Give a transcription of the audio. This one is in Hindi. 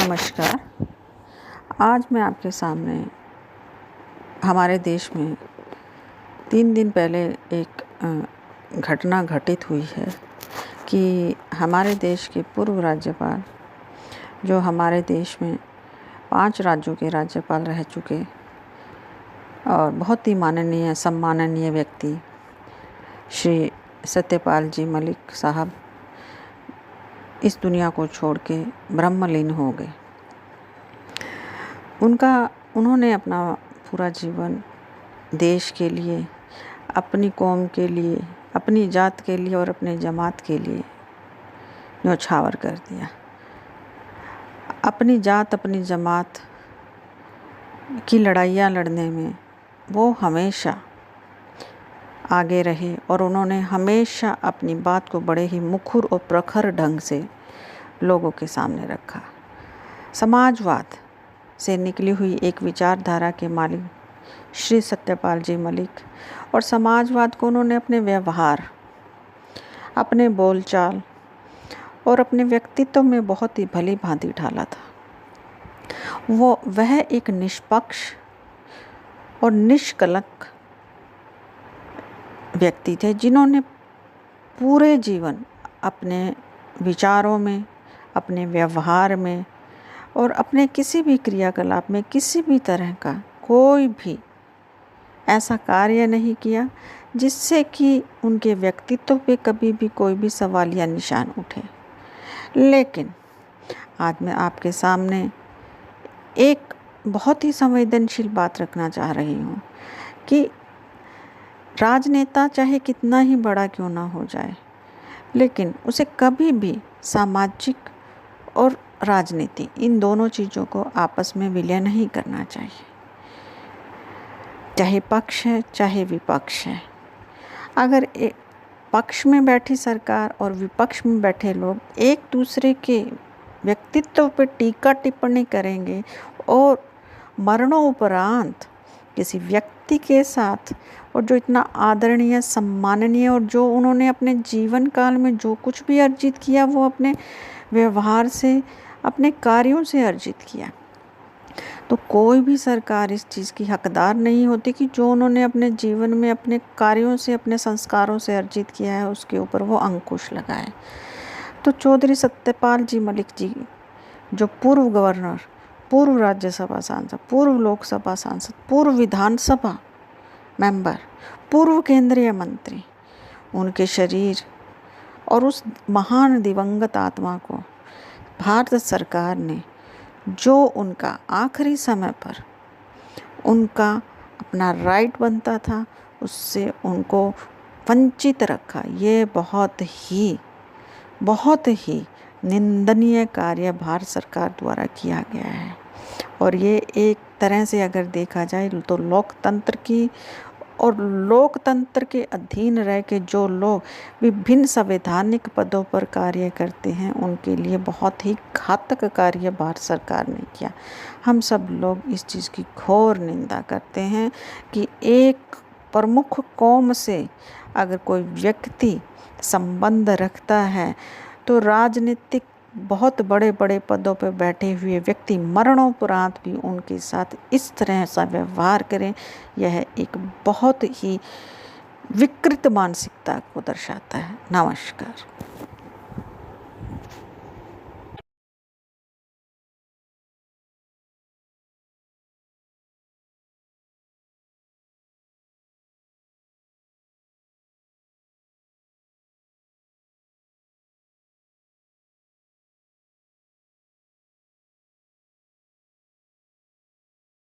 नमस्कार। आज मैं आपके सामने हमारे देश में 3 दिन पहले एक घटना घटित हुई है कि हमारे देश के पूर्व राज्यपाल, जो हमारे देश में 5 राज्यों के राज्यपाल रह चुके और बहुत ही माननीय सम्माननीय व्यक्ति श्री सत्यपाल जी मलिक साहब इस दुनिया को छोड़ के ब्रह्मलीन हो गए। उन्होंने अपना पूरा जीवन देश के लिए, अपनी कौम के लिए, अपनी जात के लिए और अपने जमात के लिए न्योछावर कर दिया। अपनी जात, अपनी जमात की लड़ाइयाँ लड़ने में वो हमेशा आगे रहे और उन्होंने हमेशा अपनी बात को बड़े ही मुखर और प्रखर ढंग से लोगों के सामने रखा। समाजवाद से निकली हुई एक विचारधारा के मालिक श्री सत्यपाल जी मलिक, और समाजवाद को उन्होंने अपने व्यवहार, अपने बोलचाल और अपने व्यक्तित्व में बहुत ही भली भांति ढाला था। वह एक निष्पक्ष और निष्कलंक व्यक्ति थे, जिन्होंने पूरे जीवन अपने विचारों में, अपने व्यवहार में और अपने किसी भी क्रियाकलाप में किसी भी तरह का कोई भी ऐसा कार्य नहीं किया जिससे कि उनके व्यक्तित्व पे कभी भी कोई भी सवालिया निशान उठे। लेकिन आज मैं आपके सामने एक बहुत ही संवेदनशील बात रखना चाह रही हूँ कि राजनेता चाहे कितना ही बड़ा क्यों ना हो जाए, लेकिन उसे कभी भी सामाजिक और राजनीति, इन दोनों चीज़ों को आपस में विलय नहीं करना चाहिए। चाहे पक्ष है चाहे विपक्ष है, अगर एक पक्ष में बैठी सरकार और विपक्ष में बैठे लोग एक दूसरे के व्यक्तित्व पर टीका टिप्पणी करेंगे और मरणोपरांत किसी व्यक्ति के साथ, और जो इतना आदरणीय, सम्माननीय और जो उन्होंने अपने जीवन काल में जो कुछ भी अर्जित किया वो अपने व्यवहार से, अपने कार्यों से अर्जित किया, तो कोई भी सरकार इस चीज़ की हकदार नहीं होती कि जो उन्होंने अपने जीवन में अपने कार्यों से, अपने संस्कारों से अर्जित किया है उसके ऊपर वो अंकुश लगाए। तो चौधरी सत्यपाल जी मलिक जी, जो पूर्व गवर्नर, पूर्व राज्यसभा सांसद, पूर्व लोकसभा सांसद, पूर्व विधानसभा मेंबर, पूर्व केंद्रीय मंत्री, उनके शरीर और उस महान दिवंगत आत्मा को भारत सरकार ने जो उनका आखिरी समय पर उनका अपना राइट बनता था उससे उनको वंचित रखा, ये बहुत ही निंदनीय कार्य भारत सरकार द्वारा किया गया है। और ये एक तरह से अगर देखा जाए तो लोकतंत्र के अधीन रह के जो लोग विभिन्न संवैधानिक पदों पर कार्य करते हैं उनके लिए बहुत ही घातक कार्य भारत सरकार ने किया। हम सब लोग इस चीज़ की घोर निंदा करते हैं कि एक प्रमुख कौम से अगर कोई व्यक्ति संबंध रखता है तो राजनीतिक बहुत बड़े बड़े पदों पर बैठे हुए व्यक्ति मरणोपरांत भी उनके साथ इस तरह सा व्यवहार करें, यह एक बहुत ही विकृत मानसिकता को दर्शाता है। नमस्कार।